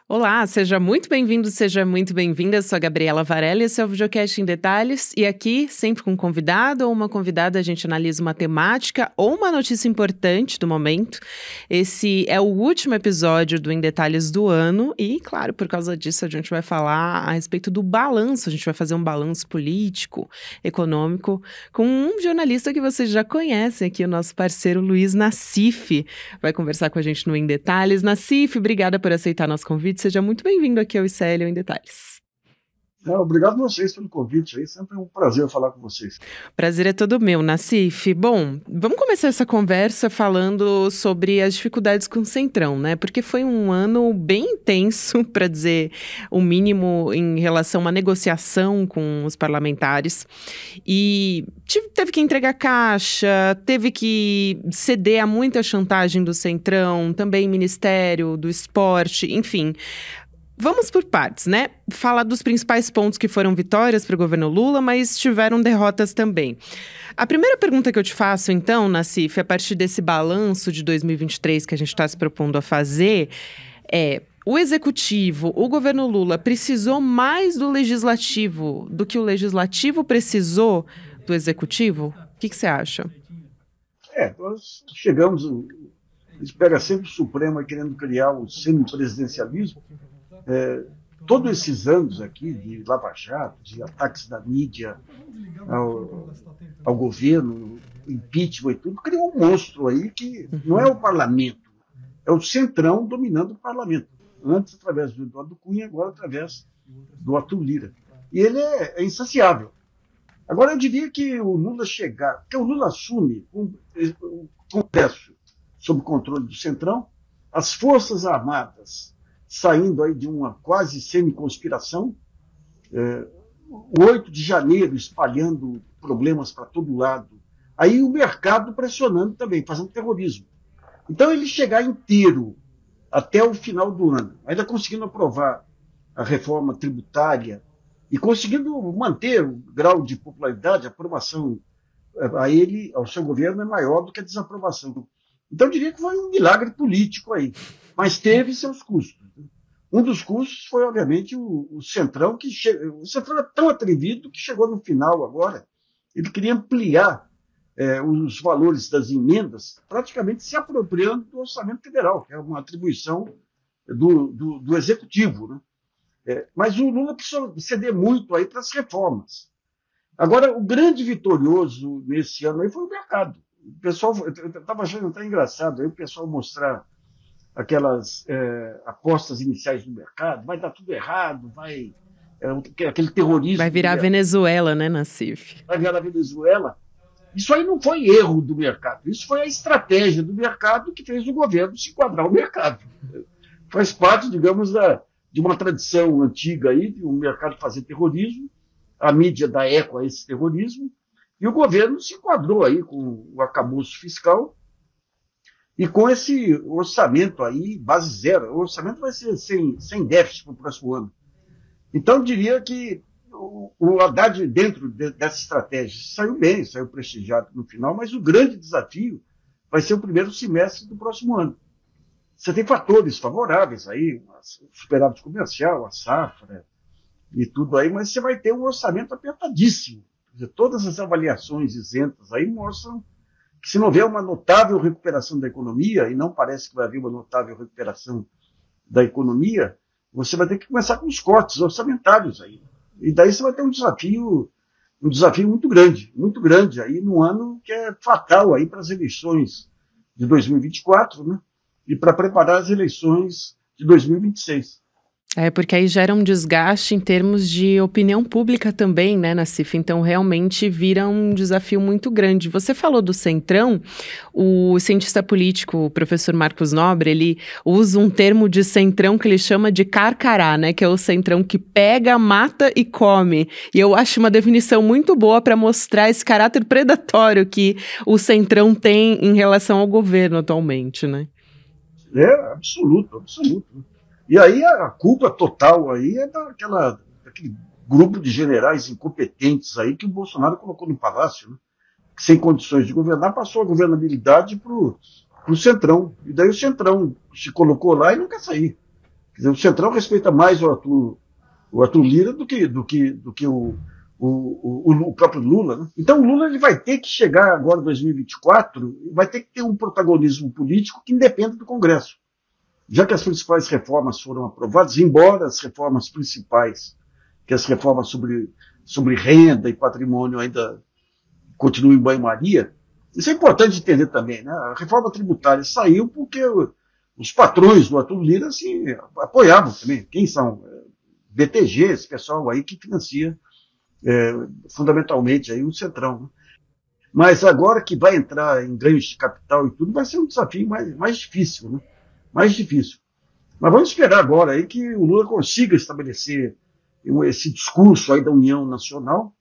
Olá, seja muito bem-vindo, seja muito bem-vinda. Eu sou a Gabriela Varela, esse é o Videocast em Detalhes. E aqui, sempre com um convidado ou uma convidada, a gente analisa uma temática ou uma notícia importante do momento. Esse é o último episódio do Em Detalhes do ano e, claro, por causa disso, a gente vai falar a respeito do balanço. A gente vai fazer um balanço político, econômico, com um jornalista que vocês já conhecem aqui, o nosso parceiro Luiz Nassif. Vai conversar com a gente no Em Detalhes. Nassif, obrigada por aceitar nosso convite. Seja muito bem-vindo aqui ao ICL em Detalhes. Obrigado a vocês pelo convite. Sempre é um prazer falar com vocês. Prazer é todo meu, Nassif. Bom, vamos começar essa conversa falando sobre as dificuldades com o Centrão, né? Porque foi um ano bem intenso, para dizer o mínimo, em relação a uma negociação com os parlamentares. E teve que entregar caixa, teve que ceder a muita chantagem do Centrão, também Ministério do Esporte, enfim. Vamos por partes, né? Falar dos principais pontos que foram vitórias para o governo Lula, mas tiveram derrotas também. A primeira pergunta que eu te faço, então, Nassif, a partir desse balanço de 2023 que a gente está se propondo a fazer, é: o Executivo, o governo Lula, precisou mais do Legislativo do que o Legislativo precisou do Executivo? O que você acha? Nós chegamos, eles pegam sempre o Supremo querendo criar o semipresidencialismo. Todos esses anos aqui de Lava Jato, de ataques da mídia ao governo, impeachment e tudo, criou um monstro aí que não é o parlamento, é o Centrão dominando o parlamento. Antes através do Eduardo Cunha, agora através do Arthur Lira. E ele é insaciável. Agora eu diria que o Lula chegar, porque o Lula assume o Congresso sob controle do Centrão, as Forças Armadas saindo aí de uma quase semi-conspiração, o 8 de janeiro espalhando problemas para todo lado, aí o mercado pressionando também, fazendo terrorismo. Então ele chegar inteiro até o final do ano, ainda conseguindo aprovar a reforma tributária e conseguindo manter o grau de popularidade, a aprovação a ele, ao seu governo, é maior do que a desaprovação. Então eu diria que foi um milagre político aí, mas teve seus custos. Um dos custos foi, obviamente, o Centrão, o Centrão é tão atrevido que chegou no final agora, ele queria ampliar os valores das emendas, praticamente se apropriando do orçamento federal, que é uma atribuição do Executivo, né? Mas o Lula precisou ceder muito aí para as reformas. Agora, o grande vitorioso nesse ano aí foi o mercado. O pessoal, eu estava achando até engraçado aí o pessoal mostrar aquelas apostas iniciais do mercado, vai dar tudo errado, aquele terrorismo. Vai virar Venezuela, né, Nassif? Vai virar Venezuela. Isso aí não foi erro do mercado, isso foi a estratégia do mercado que fez o governo se enquadrar ao mercado. Faz parte, digamos, de uma tradição antiga aí, de um mercado fazer terrorismo, a mídia dá eco a esse terrorismo, e o governo se enquadrou aí com o arcabouço fiscal e com esse orçamento aí, base zero. O orçamento vai ser sem déficit para o próximo ano. Então, eu diria que o Haddad, dentro dessa estratégia, saiu bem, saiu prestigiado no final, mas o grande desafio vai ser o primeiro semestre do próximo ano. Você tem fatores favoráveis aí, o superávit comercial, a safra e tudo aí, mas você vai ter um orçamento apertadíssimo. Quer dizer, todas as avaliações isentas aí mostram que se não houver uma notável recuperação da economia, e não parece que vai haver uma notável recuperação da economia, você vai ter que começar com os cortes orçamentários aí. E daí você vai ter um desafio muito grande aí num ano que é fatal aí para as eleições de 2024, né? E para preparar as eleições de 2026. Porque aí gera um desgaste em termos de opinião pública também, né, Nassif? Então, realmente vira um desafio muito grande. Você falou do Centrão, o cientista político, o professor Marcos Nobre, ele usa um termo de Centrão que ele chama de carcará, né, que é o Centrão que pega, mata e come. E eu acho uma definição muito boa para mostrar esse caráter predatório que o Centrão tem em relação ao governo atualmente, né? Absoluto. E aí a culpa total aí é daquele grupo de generais incompetentes aí que o Bolsonaro colocou no palácio, né? Que sem condições de governar, passou a governabilidade para o Centrão. E daí o Centrão se colocou lá e não quer sair. Quer dizer, o Centrão respeita mais o Arthur Lira do que o próprio Lula. Né? Então o Lula ele vai ter que chegar agora em 2024, vai ter que ter um protagonismo político que independa do Congresso. Já que as principais reformas foram aprovadas, embora as reformas principais, que as reformas sobre renda e patrimônio ainda continuem em banho-maria, isso é importante entender também. Né? A reforma tributária saiu porque os patrões do Arthur Lira assim, apoiavam também. Quem são? BTG, esse pessoal aí que financia fundamentalmente aí o Centrão. Né? Mas agora que vai entrar em ganhos de capital e tudo, vai ser um desafio mais difícil, né? Mais difícil. Mas vamos esperar agora aí que o Lula consiga estabelecer esse discurso aí da União Nacional.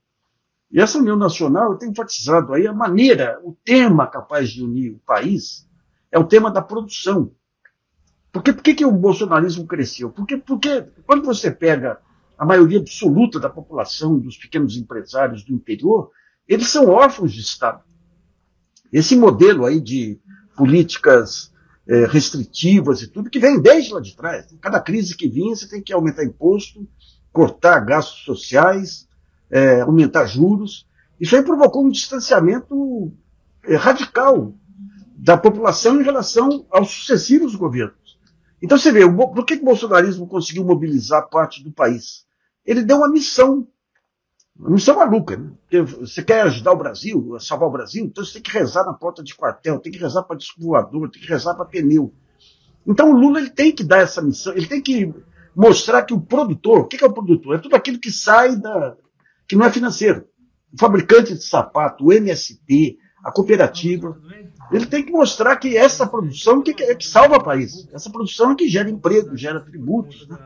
E essa União Nacional, eu tenho enfatizado aí a maneira, o tema capaz de unir o país é o tema da produção. Por que o bolsonarismo cresceu? Porque quando você pega a maioria absoluta da população, dos pequenos empresários do interior, eles são órfãos de Estado. Esse modelo aí de políticas restritivas e tudo, que vem desde lá de trás. Cada crise que vinha, você tem que aumentar imposto, cortar gastos sociais, aumentar juros. Isso aí provocou um distanciamento radical da população em relação aos sucessivos governos. Então você vê, por que o bolsonarismo conseguiu mobilizar parte do país? Ele deu uma missão maluca. Né? Porque você quer ajudar o Brasil, salvar o Brasil, então você tem que rezar na porta de quartel, tem que rezar para disco voador, tem que rezar para pneu. Então o Lula ele tem que dar essa missão, ele tem que mostrar que o produtor, o que é o produtor? É tudo aquilo que sai que não é financeiro. O fabricante de sapato, o MST, a cooperativa, ele tem que mostrar que essa produção que salva o país. Essa produção é que gera emprego, gera tributos. Né?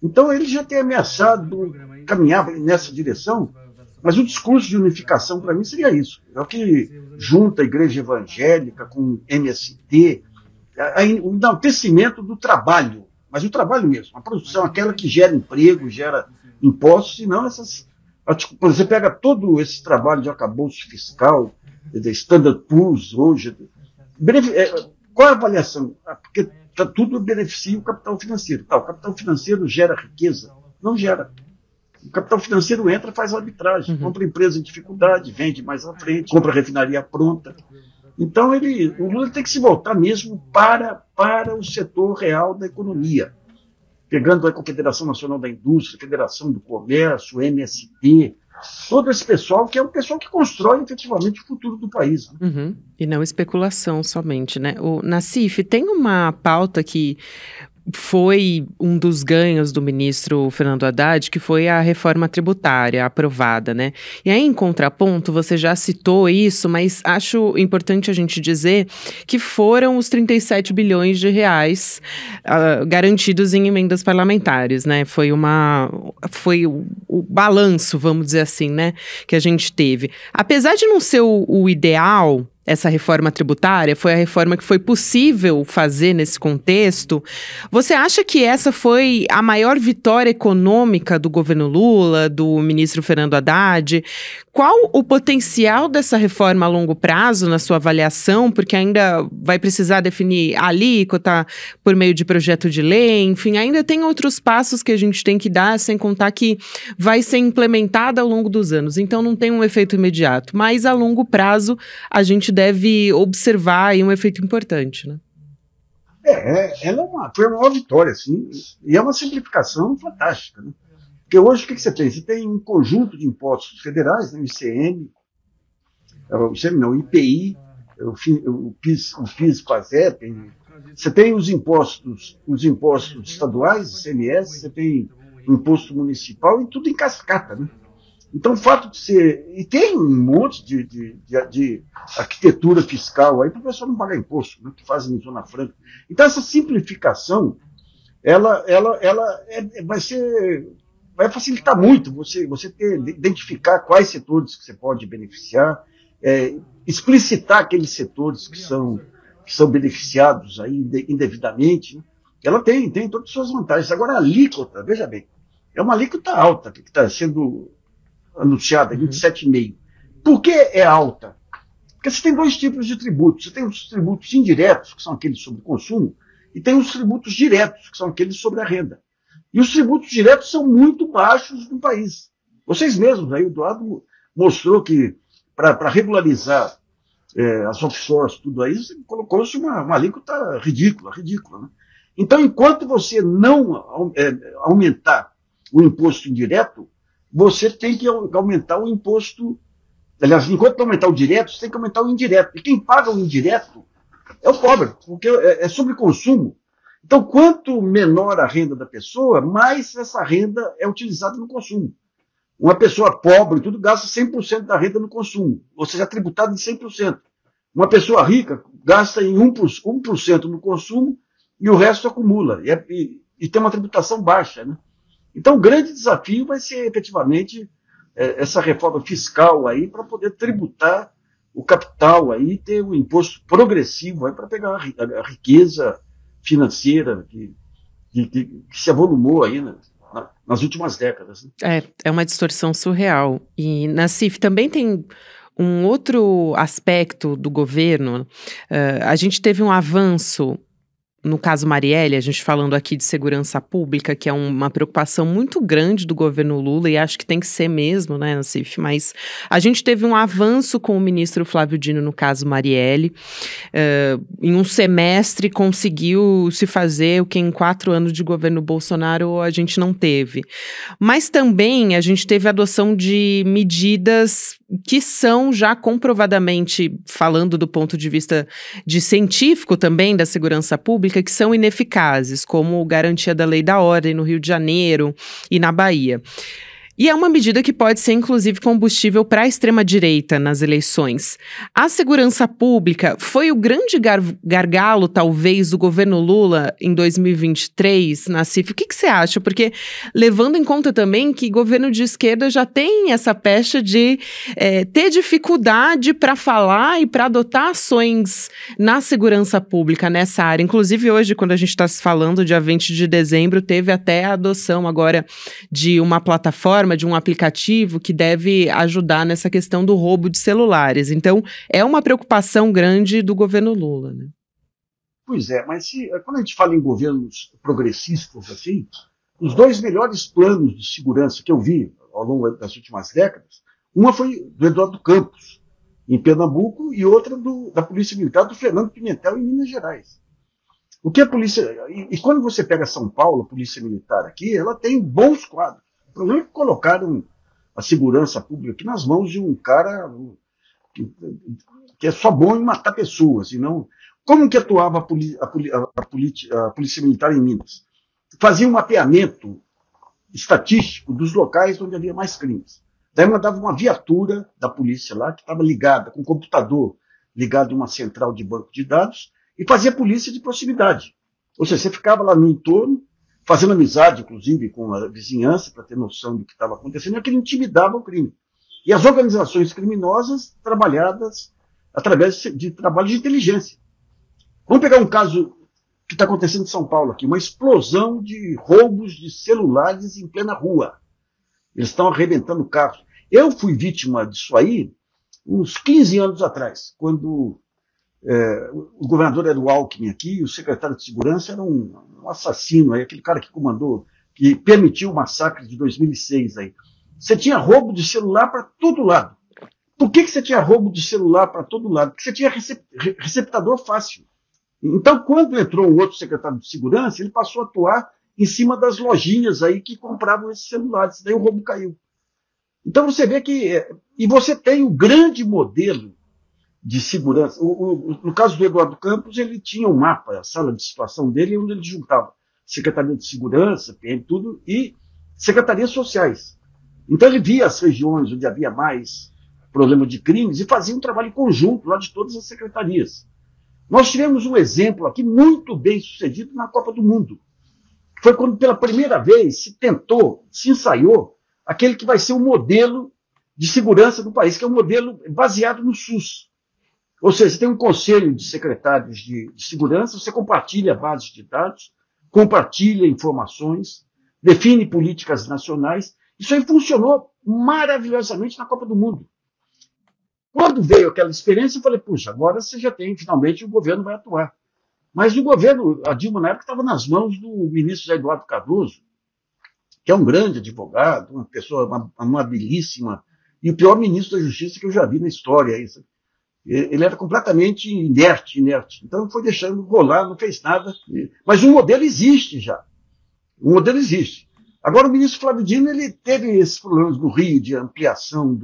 Então ele já tem ameaçado caminhar nessa direção, mas o discurso de unificação para mim seria isso. É o que junta a igreja evangélica com o MST, o enaltecimento do trabalho, mas o trabalho mesmo, a produção, aquela que gera emprego, gera impostos, e não essas... Você pega todo esse trabalho de arcabouço fiscal, da Standard Poor's hoje, qual é a avaliação? Porque tudo beneficia o capital financeiro. O capital financeiro gera riqueza? Não gera. O capital financeiro entra, faz arbitragem, compra empresa em dificuldade, vende mais à frente, compra refinaria pronta. Então o Lula tem que se voltar mesmo para o setor real da economia, pegando a Confederação Nacional da Indústria, Federação do Comércio, MST, todo esse pessoal que é o pessoal que constrói efetivamente o futuro do país. Né? Uhum. E não especulação somente, né? O Nassif, tem uma pauta que foi um dos ganhos do ministro Fernando Haddad, que foi a reforma tributária aprovada, né? E aí, em contraponto, você já citou isso, mas acho importante a gente dizer que foram os 37 bilhões de reais garantidos em emendas parlamentares, né? Foi o balanço, vamos dizer assim, né? Que a gente teve. Apesar de não ser o ideal, essa reforma tributária, foi a reforma que foi possível fazer nesse contexto. Você acha que essa foi a maior vitória econômica do governo Lula, do ministro Fernando Haddad? Qual o potencial dessa reforma a longo prazo, na sua avaliação? Porque ainda vai precisar definir a alíquota por meio de projeto de lei, enfim, ainda tem outros passos que a gente tem que dar, sem contar que vai ser implementada ao longo dos anos. Então não tem um efeito imediato, mas a longo prazo a gente deve observar aí um efeito importante, né? Ela foi uma vitória, assim, e é uma simplificação fantástica, né? Porque hoje o que você tem? Você tem um conjunto de impostos federais, né? O ICM, o IPI, o PIS, PASEP, você tem os impostos estaduais, ICMS, você tem o imposto municipal e tudo em cascata, né? Então, o fato de ser... E tem um monte de arquitetura fiscal aí para o pessoal não pagar imposto, né, que fazem em Zona Franca. Então, essa simplificação, ela vai facilitar muito você identificar quais setores que você pode beneficiar, explicitar aqueles setores que são beneficiados aí indevidamente. Né? Ela tem todas as suas vantagens. Agora, a alíquota, veja bem, é uma alíquota alta que está sendo anunciada, 27,5%. Por que é alta? Porque você tem dois tipos de tributos. Você tem os tributos indiretos, que são aqueles sobre consumo, e tem os tributos diretos, que são aqueles sobre a renda. E os tributos diretos são muito baixos no país. Vocês mesmos, aí o Eduardo mostrou que para regularizar as offshores, tudo aí, colocou-se uma alíquota ridícula, né? Então, enquanto você não aumentar o imposto indireto, você tem que aumentar o imposto. Aliás, enquanto não aumentar o direto, você tem que aumentar o indireto. E quem paga o indireto é o pobre, porque é sobre consumo. Então, quanto menor a renda da pessoa, mais essa renda é utilizada no consumo. Uma pessoa pobre, tudo, gasta 100% da renda no consumo, ou seja, tributado em 100%. Uma pessoa rica gasta em 1% no consumo e o resto acumula. E tem uma tributação baixa, né? Então, o grande desafio vai ser, efetivamente, essa reforma fiscal aí para poder tributar o capital aí, ter um imposto progressivo aí para pegar a riqueza financeira que se avolumou aí, né, nas últimas décadas. Né? É uma distorção surreal. E, Nassif, também tem um outro aspecto do governo. A gente teve um avanço. No caso Marielle, a gente falando aqui de segurança pública, que é uma preocupação muito grande do governo Lula, e acho que tem que ser mesmo, né, Nassif? Mas a gente teve um avanço com o ministro Flávio Dino, no caso Marielle. Em um semestre conseguiu se fazer o que em 4 anos de governo Bolsonaro a gente não teve. Mas também a gente teve a adoção de medidas que são já comprovadamente, falando do ponto de vista de científico também da segurança pública, que são ineficazes, como garantia da lei da ordem no Rio de Janeiro e na Bahia. E é uma medida que pode ser, inclusive, combustível para a extrema-direita nas eleições. A segurança pública foi o grande gargalo, talvez, do governo Lula em 2023, Nassif. O que você acha? Porque, levando em conta também que governo de esquerda já tem essa pecha de ter dificuldade para falar e para adotar ações na segurança pública nessa área. Inclusive, hoje, quando a gente está se falando, dia 20 de dezembro, teve até a adoção agora de uma plataforma, de um aplicativo que deve ajudar nessa questão do roubo de celulares. Então, é uma preocupação grande do governo Lula, né? Pois é, mas quando a gente fala em governos progressistas, assim, os 2 melhores planos de segurança que eu vi ao longo das últimas décadas, uma foi do Eduardo Campos, em Pernambuco, e outra da Polícia Militar do Fernando Pimentel, em Minas Gerais. O que a polícia... E quando você pega São Paulo, a Polícia Militar aqui, ela tem bons quadros. O problema é que colocaram a segurança pública aqui nas mãos de um cara que é só bom em matar pessoas. E não... Como que atuava a Polícia Militar em Minas? Fazia um mapeamento estatístico dos locais onde havia mais crimes. Daí mandava uma viatura da polícia lá, que estava ligada, com um computador ligado a uma central de banco de dados, e fazia polícia de proximidade. Ou seja, você ficava lá no entorno, fazendo amizade, inclusive, com a vizinhança, para ter noção do que estava acontecendo, e aquilo intimidava o crime. E as organizações criminosas trabalhadas através de trabalho de inteligência. Vamos pegar um caso que está acontecendo em São Paulo aqui, uma explosão de roubos de celulares em plena rua. Eles estão arrebentando carros. Eu fui vítima disso aí uns 15 anos atrás, quando o governador era o Alckmin aqui, e o secretário de Segurança era um assassino, aí, aquele cara que comandou, que permitiu o massacre de 2006. Aí. Você tinha roubo de celular para todo lado. Por que você tinha roubo de celular para todo lado? Porque você tinha receptador fácil. Então, quando entrou um outro secretário de Segurança, ele passou a atuar em cima das lojinhas aí que compravam esses celulares. Daí o roubo caiu. Então você vê que... E você tem um grande modelo de segurança. No caso do Eduardo Campos, ele tinha um mapa, a sala de situação dele, onde ele juntava Secretaria de Segurança, PM, tudo, e secretarias sociais. Então ele via as regiões onde havia mais problema de crimes e fazia um trabalho conjunto lá de todas as secretarias. Nós tivemos um exemplo aqui muito bem sucedido na Copa do Mundo. Foi quando pela primeira vez se ensaiou aquele que vai ser o modelo de segurança do país, que é um modelo baseado no SUS. Ou seja, você tem um conselho de secretários de segurança, você compartilha bases de dados, compartilha informações, define políticas nacionais. Isso aí funcionou maravilhosamente na Copa do Mundo. Quando veio aquela experiência, eu falei, puxa, agora você já tem, finalmente, o governo vai atuar. Mas o governo, a Dilma, na época, estava nas mãos do ministro José Eduardo Cardoso, que é um grande advogado, uma pessoa amabilíssima, e o pior ministro da Justiça que eu já vi na história. Isso. Ele era completamente inerte. Então foi deixando rolar, não fez nada. Mas o modelo existe já. O modelo existe. Agora o ministro Flávio Dino ele teve esses problemas no Rio de ampliação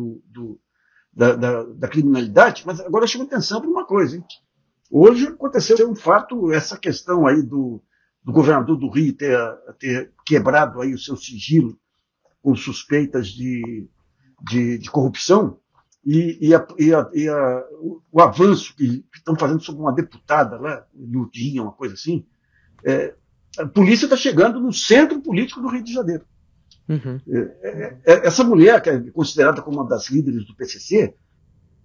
da criminalidade, mas agora chama atenção para uma coisa. Hein? Hoje aconteceu um fato, essa questão aí do governador do Rio ter quebrado aí o seu sigilo com suspeitas de corrupção o avanço que estão fazendo sobre uma deputada lá, Lurdinha, uma coisa assim, a polícia está chegando no centro político do Rio de Janeiro. Uhum. Essa mulher, que é considerada como uma das líderes do PCC,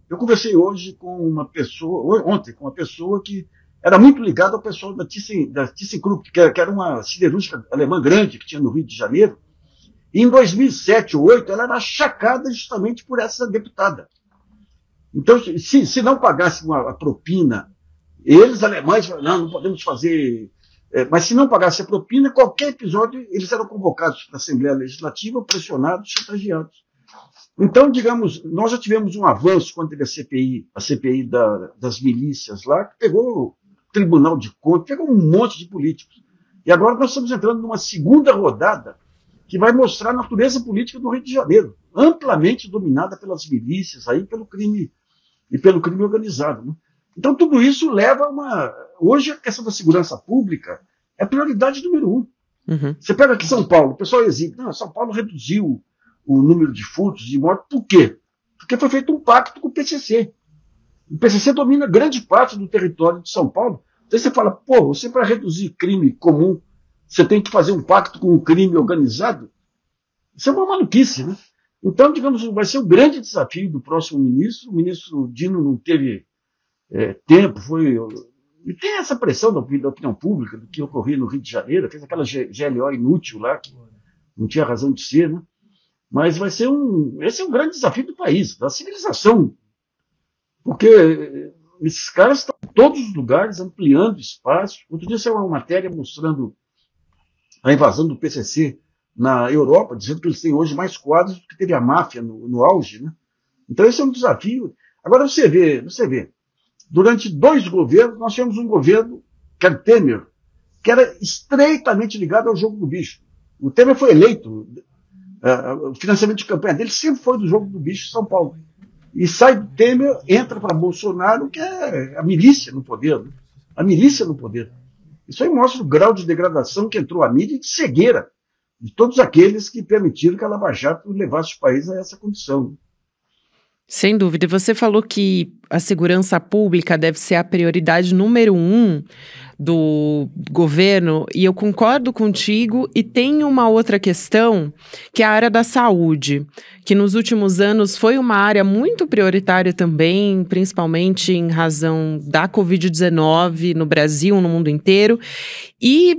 eu conversei ontem com uma pessoa que era muito ligada ao pessoal da ThyssenKrupp, que era uma siderúrgica alemã grande que tinha no Rio de Janeiro. E em 2007 ou 2008, ela era achacada justamente por essa deputada. Então, se não pagasse a propina, eles, alemães, não podemos fazer. Mas se não pagasse a propina, qualquer episódio, eles eram convocados para a Assembleia Legislativa, pressionados, chantageados. Então, digamos, nós já tivemos um avanço quando teve a CPI das milícias lá, que pegou o Tribunal de Contas, pegou um monte de políticos. E agora nós estamos entrando numa segunda rodada que vai mostrar a natureza política do Rio de Janeiro, amplamente dominada pelas milícias, aí, pelo crime organizado. Né? Então, tudo isso leva a uma... Hoje, a questão da segurança pública é a prioridade número 1. Uhum. Você pega aqui São Paulo, o pessoal exige, não, São Paulo reduziu o número de furtos, de mortes, por quê? Porque foi feito um pacto com o PCC. O PCC domina grande parte do território de São Paulo. Então você fala, você para reduzir crime comum, você tem que fazer um pacto com o crime organizado? Isso é uma maluquice, né? Então, digamos, vai ser o grande desafio do próximo ministro. O ministro Dino não teve tempo, e tem essa pressão da opinião pública do que ocorria no Rio de Janeiro, fez aquela GLO inútil lá, que não tinha razão de ser, né? Mas esse é um grande desafio do país, da civilização, porque esses caras estão em todos os lugares, ampliando espaço. Outro dia saiu uma matéria mostrando a invasão do PCC na Europa, dizendo que eles têm hoje mais quadros do que teve a máfia no auge. Né? Então esse é um desafio. Agora você vê, durante 2 governos, nós tivemos um governo, que era o Temer, que era estreitamente ligado ao jogo do bicho. O Temer foi eleito, o financiamento de campanha dele sempre foi do jogo do bicho em São Paulo. E sai do Temer, entra para Bolsonaro, que é a milícia no poder. Né? A milícia no poder. Isso aí mostra o grau de degradação que entrou a mídia e de cegueira de todos aqueles que permitiram que a Lava Jato levasse o país a essa condição. Sem dúvida. E você falou que a segurança pública deve ser a prioridade número 1 do governo, e eu concordo contigo, e tem uma outra questão, que é a área da saúde, que nos últimos anos foi uma área muito prioritária também, principalmente em razão da Covid-19 no Brasil, no mundo inteiro, e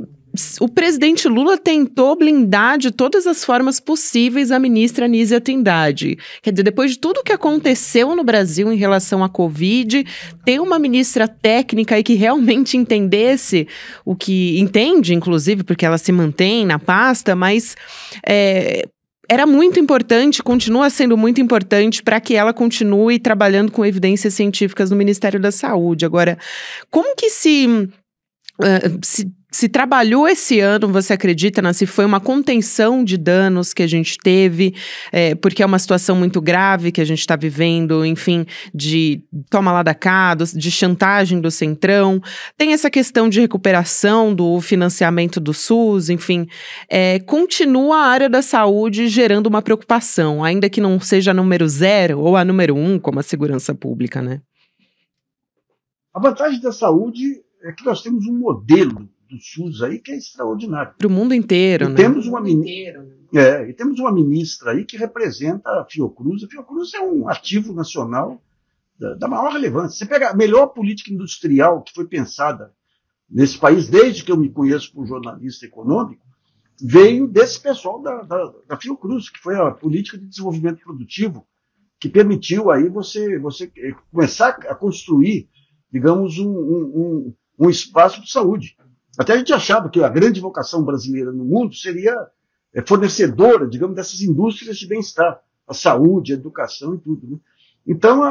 o presidente Lula tentou blindar de todas as formas possíveis a ministra Anísia Trindade. Quer dizer, depois de tudo que aconteceu no Brasil em relação à Covid, ter uma ministra técnica e que realmente entendesse o que entende, inclusive, porque ela se mantém na pasta, mas era muito importante, continua sendo muito importante para que ela continue trabalhando com evidências científicas no Ministério da Saúde. Agora, como que se trabalhou esse ano, você acredita, se foi uma contenção de danos que a gente teve, porque é uma situação muito grave que a gente está vivendo, enfim, de toma lá da cá, de chantagem do Centrão, tem essa questão de recuperação do financiamento do SUS, enfim, continua a área da saúde gerando uma preocupação, ainda que não seja a número 0 ou a número 1, como a segurança pública, né? A vantagem da saúde é que nós temos um modelo do SUS aí que é extraordinário. Para o mundo inteiro, né? Temos e temos uma ministra aí que representa a Fiocruz. A Fiocruz é um ativo nacional da maior relevância. Você pega a melhor política industrial que foi pensada nesse país, desde que eu me conheço como jornalista econômico, veio desse pessoal da Fiocruz, que foi a política de desenvolvimento produtivo que permitiu aí você começar a construir, digamos, um um espaço de saúde. Até a gente achava que a grande vocação brasileira no mundo seria fornecedora, digamos, dessas indústrias de bem-estar, a saúde, a educação e tudo. Né? Então,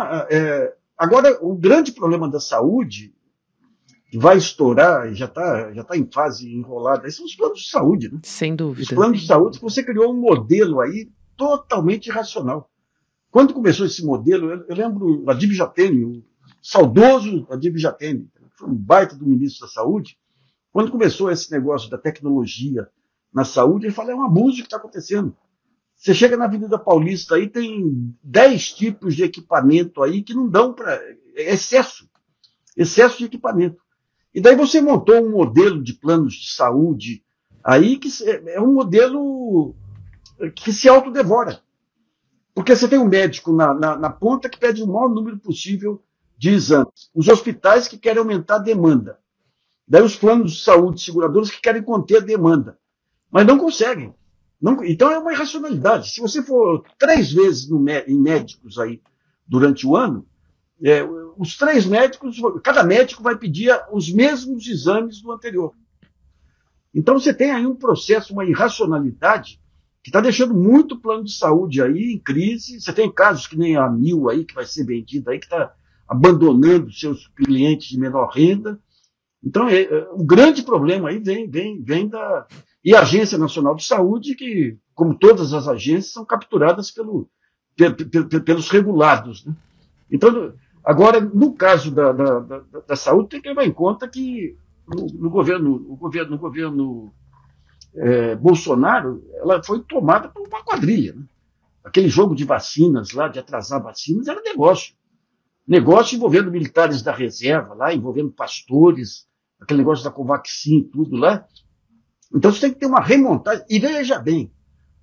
agora, o grande problema da saúde, que vai estourar, e já tá em fase enrolada, são os planos de saúde. Né? Sem dúvida. Os planos de saúde, você criou um modelo aí totalmente irracional. Quando começou esse modelo, eu lembro Adib Jatene, o saudoso Adib Jatene, que foi um baita do ministro da Saúde. Quando começou esse negócio da tecnologia na saúde, ele falou, é um abuso que está acontecendo. Você chega na Avenida Paulista, aí tem 10 tipos de equipamento aí que não dão para... excesso de equipamento. E daí você montou um modelo de planos de saúde aí que é um modelo que se autodevora. Porque você tem um médico na ponta que pede o maior número possível de exames. Os hospitais que querem aumentar a demanda. Daí os planos de saúde seguradoras que querem conter a demanda. Mas não conseguem. Então é uma irracionalidade. Se você for 3 vezes em médicos aí durante o ano, os 3 médicos, cada médico vai pedir os mesmos exames do anterior. Então você tem aí um processo, uma irracionalidade que está deixando muito plano de saúde aí em crise. Você tem casos que nem a Mil aí, que vai ser vendida aí, que está abandonando seus clientes de menor renda. Então, o grande problema aí vem da... E a Agência Nacional de Saúde, que, como todas as agências, são capturadas pelos regulados. Né? Então, agora, no caso da saúde, tem que levar em conta que no governo Bolsonaro, ela foi tomada por uma quadrilha. Né? Aquele jogo de vacinas lá, de atrasar vacinas, era negócio. Negócio envolvendo militares da reserva lá, envolvendo pastores, aquele negócio da Covaxin e tudo lá. Então você tem que ter uma remontagem. E veja bem,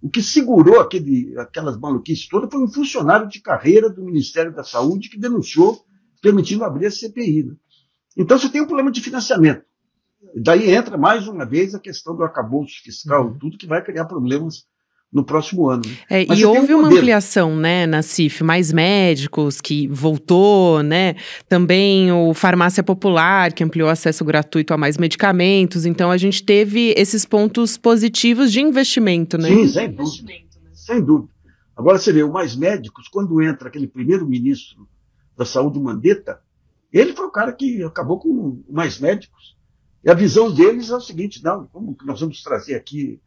o que segurou aquelas maluquices todas foi um funcionário de carreira do Ministério da Saúde que denunciou, permitindo abrir a CPI. Né? Então você tem um problema de financiamento. Daí entra mais uma vez a questão do arcabouço fiscal, tudo que vai criar problemas no próximo ano. Né? E houve uma ampliação, né, na CIF, mais médicos, que voltou, né, também o Farmácia Popular, que ampliou acesso gratuito a mais medicamentos, então a gente teve esses pontos positivos de investimento, né? Sim, sem dúvida, sem dúvida. Agora você vê, o Mais Médicos, quando entra aquele primeiro-ministro da Saúde, Mandetta, ele foi o cara que acabou com o Mais Médicos. E a visão deles é o seguinte, não, como que nós vamos trazer aqui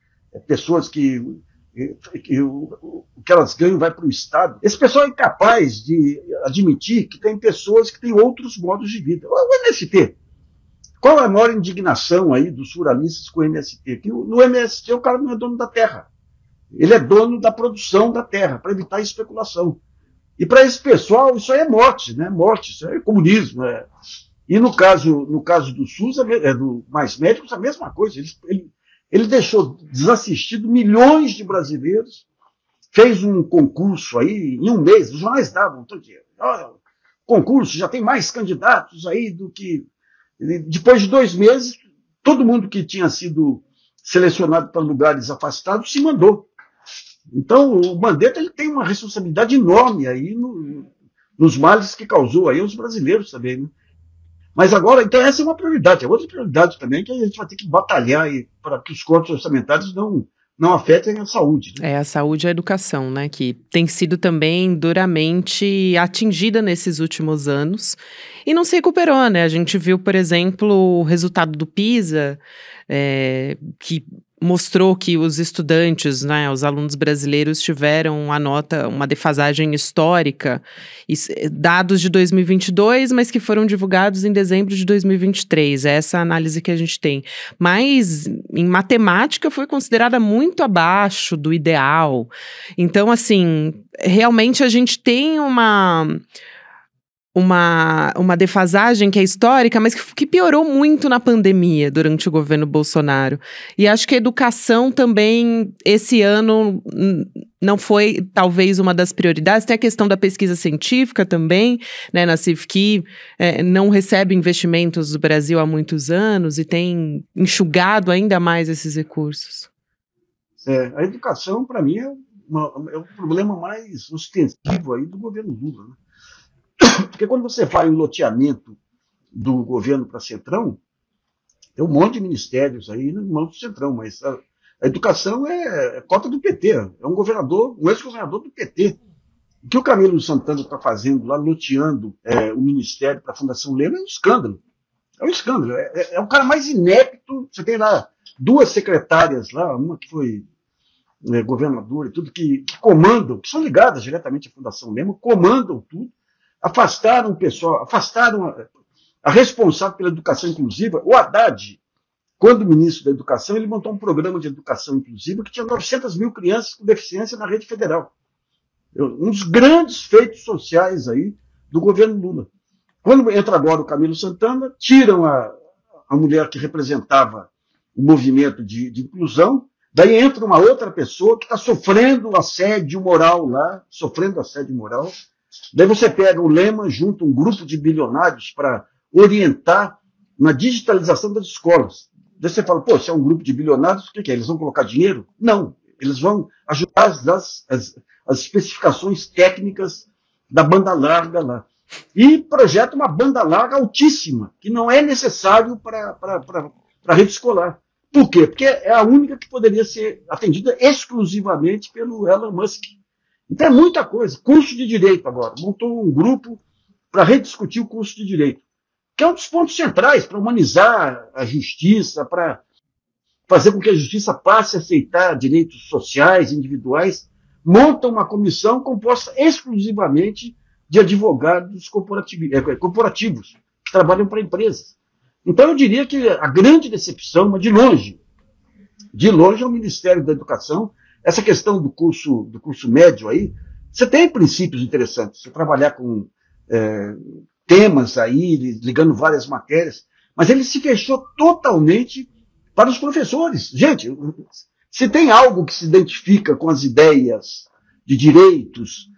pessoas que o que elas ganham vai para o Estado. Esse pessoal é incapaz de admitir que tem pessoas que têm outros modos de vida. O MST. Qual é a maior indignação aí dos ruralistas com o MST? Que no MST o cara não é dono da terra. Ele é dono da produção da terra, para evitar a especulação. E para esse pessoal isso aí é morte, né? Morte, isso é comunismo. E no caso do SUS, do Mais Médicos, a mesma coisa. Ele deixou desassistido milhões de brasileiros, fez um concurso aí, em um mês, os jornais davam todo dia. Concurso, já tem mais candidatos aí do que... Depois de 2 meses, todo mundo que tinha sido selecionado para lugares afastados se mandou. Então, o Mandetta ele tem uma responsabilidade enorme aí nos males que causou aí aos brasileiros também, né? Mas agora, então essa é uma prioridade. É outra prioridade também que a gente vai ter que batalhar para que os cortes orçamentários não afetem a saúde. Né? A saúde e a educação, né? Que tem sido também duramente atingida nesses últimos anos e não se recuperou, né? A gente viu, por exemplo, o resultado do PISA, que mostrou que os estudantes, né, os alunos brasileiros tiveram uma defasagem histórica, dados de 2022, mas que foram divulgados em dezembro de 2023, é essa análise que a gente tem. Mas em matemática foi considerada muito abaixo do ideal. Então, assim, realmente a gente tem uma defasagem que é histórica, mas que piorou muito na pandemia durante o governo Bolsonaro. E acho que a educação também, esse ano, não foi talvez uma das prioridades. Tem a questão da pesquisa científica também, né, na CIF, que não recebe investimentos do Brasil há muitos anos e tem enxugado ainda mais esses recursos. A educação, para mim, é o problema mais ostensivo aí do governo Lula, né? Porque quando você faz um loteamento do governo para Centrão, Tem um monte de ministérios aí no mão do Centrão, mas a educação é cota do PT, é um governador, um ex-governador do PT. O que o Camilo Santana está fazendo lá, loteando o ministério para a Fundação Lema, é um escândalo. É um escândalo. É o cara mais inepto. Você tem lá 2 secretárias lá, uma que foi governadora e tudo, que comandam, que são ligadas diretamente à Fundação Lema, comandam tudo, afastaram o pessoal, afastaram a responsável pela educação inclusiva. O Haddad, quando ministro da Educação, ele montou um programa de educação inclusiva que tinha 900 mil crianças com deficiência na rede federal. Um dos grandes feitos sociais aí do governo Lula. Quando entra agora o Camilo Santana, tiram a mulher que representava o movimento de inclusão, daí entra uma outra pessoa que está sofrendo assédio moral lá, daí você pega o Lema, junta um grupo de bilionários para orientar na digitalização das escolas. Daí você fala, pô, se é um grupo de bilionários, o que é? Eles vão colocar dinheiro? Não, eles vão ajudar as especificações técnicas da banda larga lá. E projeta uma banda larga altíssima, que não é necessário para a rede escolar. Por quê? Porque é a única que poderia ser atendida exclusivamente pelo Elon Musk. Então é muita coisa. Curso de Direito agora. Montou um grupo para rediscutir o curso de Direito, que é um dos pontos centrais para humanizar a justiça, para fazer com que a justiça passe a aceitar direitos sociais, individuais. Monta uma comissão composta exclusivamente de advogados corporativos que trabalham para empresas. Então, eu diria que a grande decepção, mas de longe é o Ministério da Educação. Essa questão do curso médio aí, você tem princípios interessantes, você trabalhar com temas aí, ligando várias matérias, mas ele se fechou totalmente para os professores. Gente, se tem algo que se identifica com as ideias de direitos,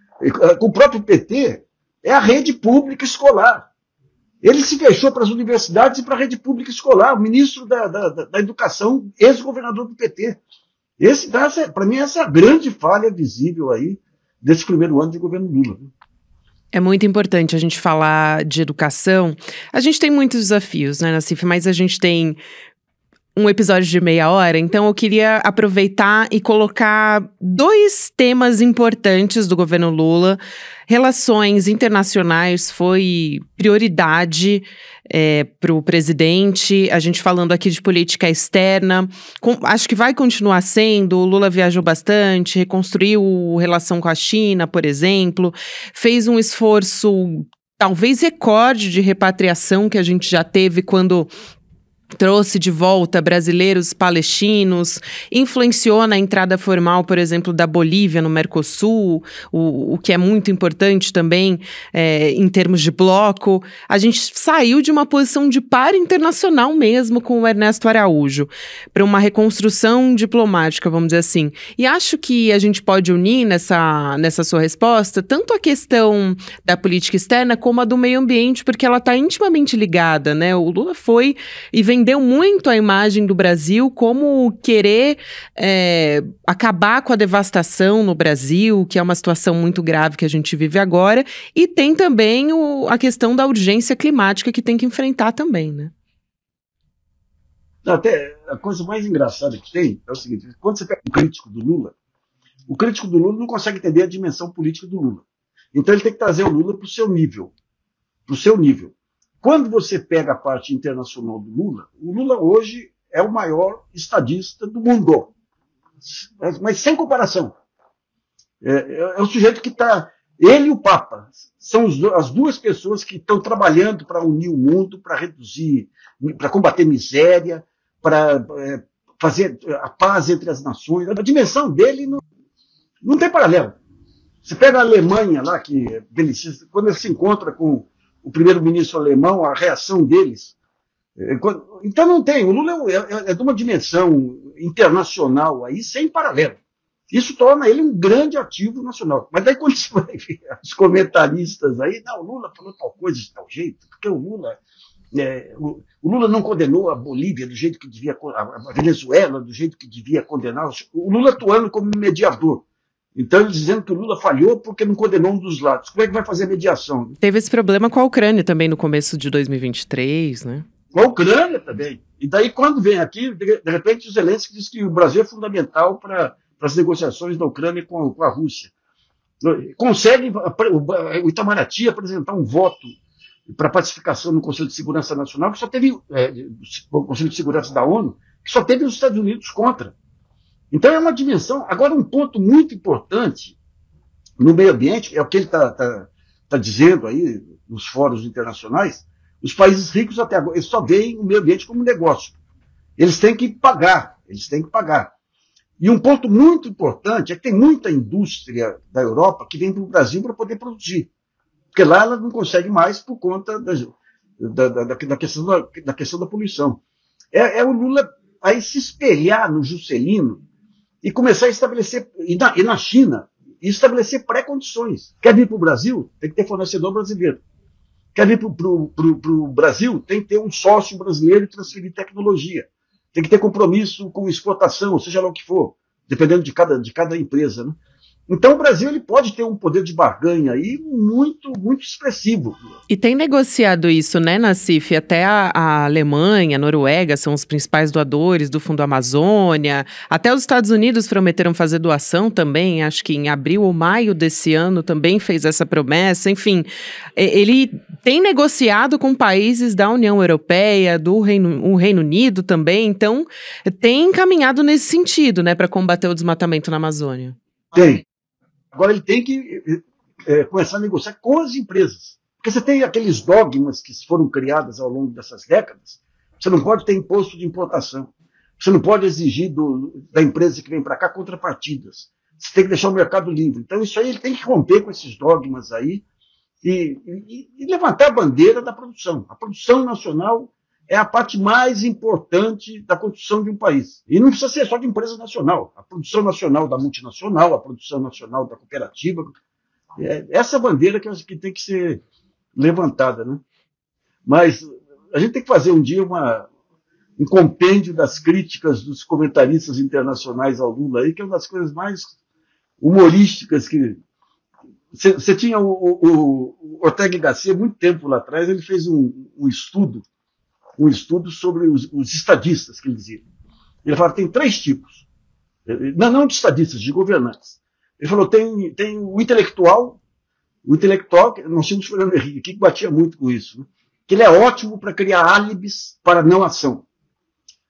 com o próprio PT, é a rede pública escolar. Ele se fechou para as universidades e para a rede pública escolar, o ministro da Educação, ex-governador do PT. Para mim, essa é a grande falha visível aí desse primeiro ano de governo Lula. É muito importante a gente falar de educação. A gente tem muitos desafios, né, Nassif? Mas a gente tem um episódio de meia hora, então eu queria aproveitar e colocar 2 temas importantes do governo Lula. Relações internacionais foi prioridade para o presidente, a gente falando aqui de política externa, acho que vai continuar sendo. O Lula viajou bastante, reconstruiu relação com a China, por exemplo, fez um esforço, talvez recorde de repatriação que a gente já teve quando trouxe de volta brasileiros palestinos, influenciou na entrada formal, por exemplo, da Bolívia no Mercosul, o que é muito importante também em termos de bloco. A gente saiu de uma posição de par internacional mesmo com o Ernesto Araújo, para uma reconstrução diplomática, vamos dizer assim. E acho que a gente pode unir nessa sua resposta tanto a questão da política externa como a do meio ambiente, porque ela está intimamente ligada, né? O Lula foi e vendeu muito a imagem do Brasil como querer acabar com a devastação no Brasil, que é uma situação muito grave que a gente vive agora, e tem também a questão da urgência climática que tem que enfrentar também, né? Até a coisa mais engraçada que tem é o seguinte: quando você pega o crítico do Lula não consegue entender a dimensão política do Lula. Então ele tem que trazer o Lula para o seu nível. Quando você pega a parte internacional do Lula, o Lula hoje é o maior estadista do mundo. Mas sem comparação. É o sujeito que está... Ele e o Papa são as 2 pessoas que estão trabalhando para unir o mundo, para reduzir, para combater miséria, para fazer a paz entre as nações. A dimensão dele não tem paralelo. Você pega a Alemanha lá, que é belicista, quando ele se encontra com o primeiro-ministro alemão, a reação deles. Então não tem. O Lula é de uma dimensão internacional aí sem paralelo. Isso torna ele um grande ativo nacional. Mas daí quando você vai ver os comentaristas aí, não, o Lula falou tal coisa de tal jeito, porque o Lula não condenou a Bolívia do jeito que devia, a Venezuela do jeito que devia condenar. O Lula atuando como mediador. Então, eles dizendo que o Lula falhou porque não condenou um dos lados. Como é que vai fazer a mediação? Teve esse problema com a Ucrânia também no começo de 2023, né? Com a Ucrânia também. E daí, quando vem aqui, de repente, o Zelensky diz que o Brasil é fundamental para as negociações da Ucrânia com a Rússia. Consegue o Itamaraty apresentar um voto para pacificação no Conselho de Segurança Nacional, que só teve o Conselho de Segurança da ONU, que só teve os Estados Unidos contra. Então é uma dimensão. Agora, um ponto muito importante no meio ambiente, é o que ele está dizendo aí nos fóruns internacionais, os países ricos até agora, eles só veem o meio ambiente como negócio. Eles têm que pagar, E um ponto muito importante é que tem muita indústria da Europa que vem para o Brasil para poder produzir. Porque lá ela não consegue mais por conta da questão da poluição. É o Lula aí se espelhar no Juscelino e começar a estabelecer, e na China, estabelecer pré-condições. Quer vir para o Brasil? Tem que ter fornecedor brasileiro. Quer vir para o Brasil? Tem que ter um sócio brasileiro e transferir tecnologia. Tem que ter compromisso com exportação, seja lá o que for, dependendo de cada empresa, né? Então o Brasil ele pode ter um poder de barganha aí muito, muito expressivo. E tem negociado isso, né, Nassif? Até a Alemanha, a Noruega são os principais doadores do Fundo Amazônia. Até os Estados Unidos prometeram fazer doação também, acho que em abril ou maio desse ano também fez essa promessa. Enfim, ele tem negociado com países da União Europeia, o Reino Unido também. Então, tem caminhado nesse sentido, né, para combater o desmatamento na Amazônia. Tem. Agora ele tem que começar a negociar com as empresas. Porque você tem aqueles dogmas que foram criados ao longo dessas décadas. Você não pode ter imposto de importação. Você não pode exigir da empresa que vem para cá contrapartidas. Você tem que deixar o mercado livre. Então isso aí ele tem que romper com esses dogmas aí e levantar a bandeira da produção. A produção nacional é a parte mais importante da construção de um país. E não precisa ser só de empresa nacional. A produção nacional da multinacional, a produção nacional da cooperativa. Essa bandeira que tem que ser levantada, né? Mas a gente tem que fazer um dia um compêndio das críticas dos comentaristas internacionais ao Lula, aí, que é uma das coisas mais humorísticas que... Você tinha o Ortega y Gasset, muito tempo lá atrás, ele fez um estudo sobre os estadistas, que ele dizia. Ele falava que tem 3 tipos. Não de estadistas, de governantes. Ele falou, tem o intelectual, nós tínhamos Fernando Henrique, que batia muito com isso, né? Que ele é ótimo para criar álibis para não ação.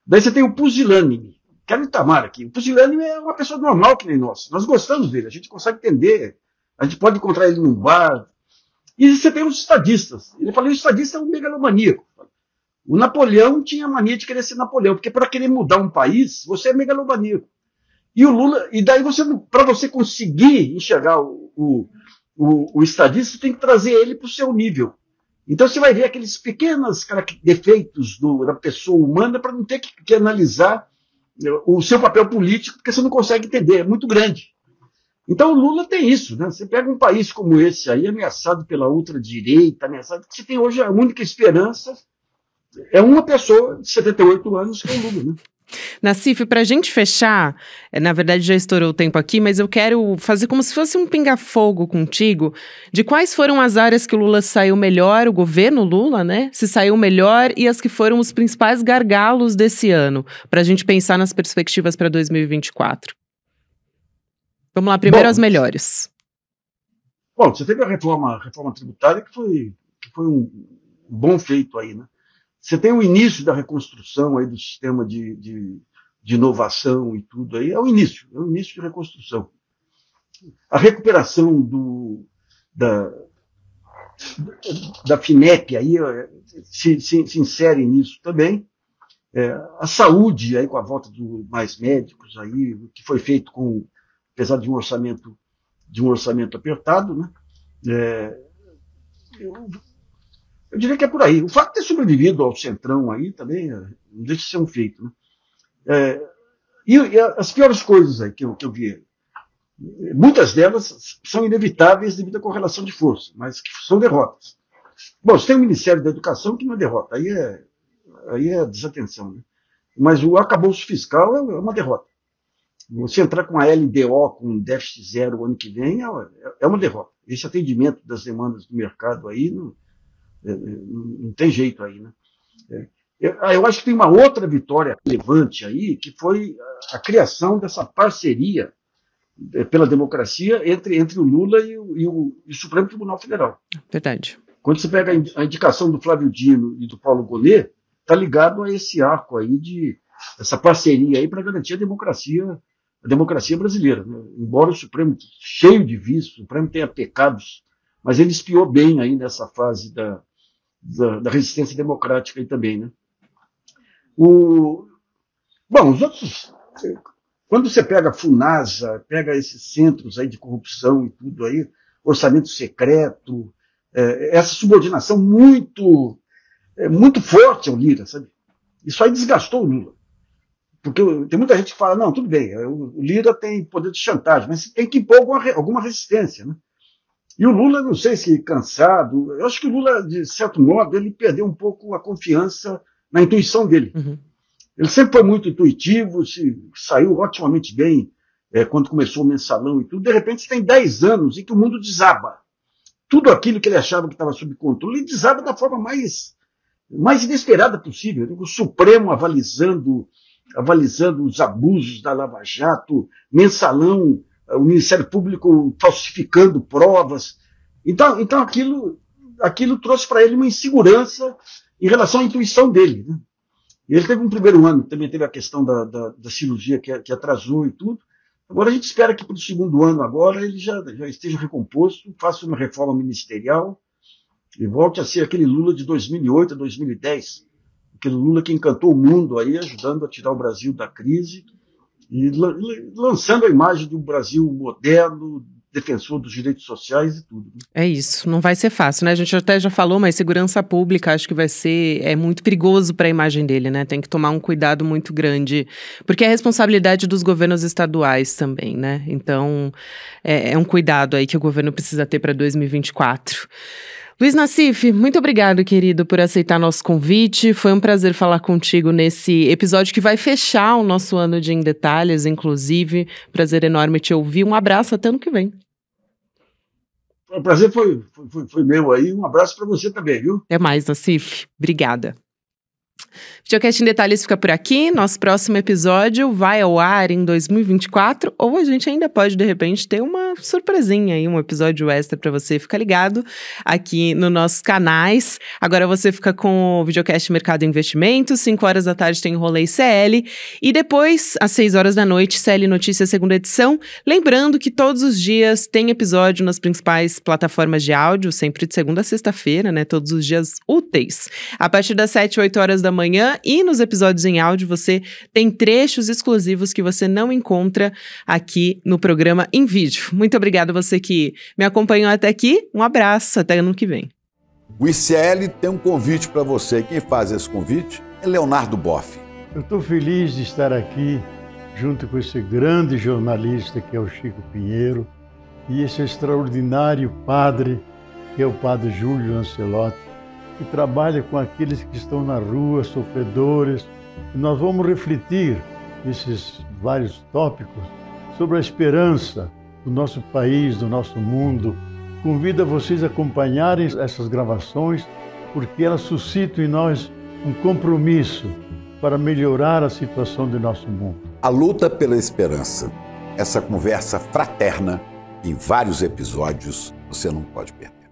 Daí você tem o pusilânime, que é o Itamar aqui. O pusilânime é uma pessoa normal que nem nós. Nós gostamos dele, a gente consegue entender, a gente pode encontrar ele num bar. E você tem os estadistas. Ele falou, o estadista é um megalomaníaco. O Napoleão tinha a mania de querer ser Napoleão, porque para querer mudar um país, você é megalomaníaco. E o Lula, e daí para você conseguir enxergar o estadista, você tem que trazer ele para o seu nível. Então você vai ver aqueles pequenos defeitos da pessoa humana para não ter que analisar o seu papel político, porque você não consegue entender, é muito grande. Então o Lula tem isso, né? Você pega um país como esse aí, ameaçado pela ultradireita, ameaçado, que você tem hoje a única esperança é uma pessoa de 78 anos que é o Lula, né? Nassif, para a gente fechar, na verdade já estourou o tempo aqui, mas eu quero fazer como se fosse um pinga-fogo contigo, de quais foram as áreas que o Lula saiu melhor, o governo Lula, né, se saiu melhor, e as que foram os principais gargalos desse ano, para a gente pensar nas perspectivas para 2024. Vamos lá, primeiro as melhores. Bom, você teve a reforma tributária que foi um bom feito aí, né? Você tem o início da reconstrução aí do sistema de inovação e tudo aí, é o início de reconstrução. A recuperação da FINEP aí se insere nisso também. A saúde aí com a volta de mais médicos aí, que foi feito apesar de um orçamento apertado, né? Eu diria que é por aí. O fato de ter sobrevivido ao Centrão aí também não deixa de ser um feito, né? E as piores coisas aí que eu vi, muitas delas são inevitáveis devido à correlação de força, mas que são derrotas. Bom, você tem o Ministério da Educação que não é derrota, aí é desatenção, né? Mas o arcabouço fiscal é uma derrota. Você entrar com a LDO com déficit zero o ano que vem é uma derrota. Esse atendimento das demandas do mercado aí não tem jeito aí, né? Eu acho que tem uma outra vitória relevante aí, que foi a criação dessa parceria pela democracia entre o Lula e o Supremo Tribunal Federal. Verdade. Quando você pega a indicação do Flávio Dino e do Paulo Gonet, está ligado a esse arco aí essa parceria aí para garantir a democracia brasileira. Né? Embora o Supremo, cheio de vícios, o Supremo tenha pecados, mas ele espiou bem aí nessa fase da resistência democrática aí também, né? Bom, os outros, quando você pega a FUNASA, pega esses centros aí de corrupção e tudo aí, orçamento secreto, essa subordinação muito forte ao Lira, sabe? Isso aí desgastou o Lula. Porque tem muita gente que fala, não, tudo bem, o Lira tem poder de chantagem, mas tem que impor alguma resistência, né? E o Lula, não sei se cansado, eu acho que o Lula, de certo modo, ele perdeu um pouco a confiança na intuição dele. Uhum. Ele sempre foi muito intuitivo, saiu otimamente bem quando começou o mensalão e tudo. De repente, você tem 10 anos em que o mundo desaba. Tudo aquilo que ele achava que estava sob controle, ele desaba da forma mais inesperada possível. O Supremo avalizando os abusos da Lava Jato, mensalão, o Ministério Público falsificando provas. Então aquilo trouxe para ele uma insegurança em relação à intuição dele, né? E ele teve um primeiro ano, também teve a questão da cirurgia que atrasou e tudo. Agora a gente espera que para o segundo ano agora ele já esteja recomposto, faça uma reforma ministerial e volte a ser aquele Lula de 2008 a 2010. Aquele Lula que encantou o mundo aí, ajudando a tirar o Brasil da crise e lançando a imagem de um Brasil moderno, defensor dos direitos sociais e tudo. É isso, não vai ser fácil, né? A gente até já falou, mas segurança pública acho que é muito perigoso para a imagem dele, né? Tem que tomar um cuidado muito grande, porque é responsabilidade dos governos estaduais também, né? Então, é um cuidado aí que o governo precisa ter para 2024. Luiz Nassif, muito obrigado, querido, por aceitar nosso convite. Foi um prazer falar contigo nesse episódio que vai fechar o nosso ano de Em Detalhes, inclusive. Prazer enorme te ouvir. Um abraço, até ano que vem. O prazer foi meu aí. Um abraço para você também, viu? Até mais, Nassif. Obrigada. Videocast em Detalhes fica por aqui. Nosso próximo episódio vai ao ar em 2024, ou a gente ainda pode, de repente, ter uma surpresinha aí, um episódio extra pra você. Fica ligado aqui nos nossos canais. Agora você fica com o Videocast Mercado e Investimentos. 5 horas da tarde tem Rolê CL. E depois, às 6 horas da noite, CL Notícias, segunda edição. Lembrando que todos os dias tem episódio nas principais plataformas de áudio, sempre de segunda a sexta-feira, né? Todos os dias úteis. A partir das 7, 8 horas da manhã, e nos episódios em áudio você tem trechos exclusivos que você não encontra aqui no programa em vídeo. Muito obrigada a você que me acompanhou até aqui. Um abraço, até ano que vem. O ICL tem um convite para você. Quem faz esse convite é Leonardo Boff. Eu estou feliz de estar aqui junto com esse grande jornalista que é o Chico Pinheiro e esse extraordinário padre que é o padre Júlio Lancelotti, que trabalha com aqueles que estão na rua, sofredores. E nós vamos refletir esses vários tópicos sobre a esperança do nosso país, do nosso mundo. Convido vocês a acompanharem essas gravações, porque elas suscitam em nós um compromisso para melhorar a situação do nosso mundo. A luta pela esperança, essa conversa fraterna, em vários episódios, você não pode perder.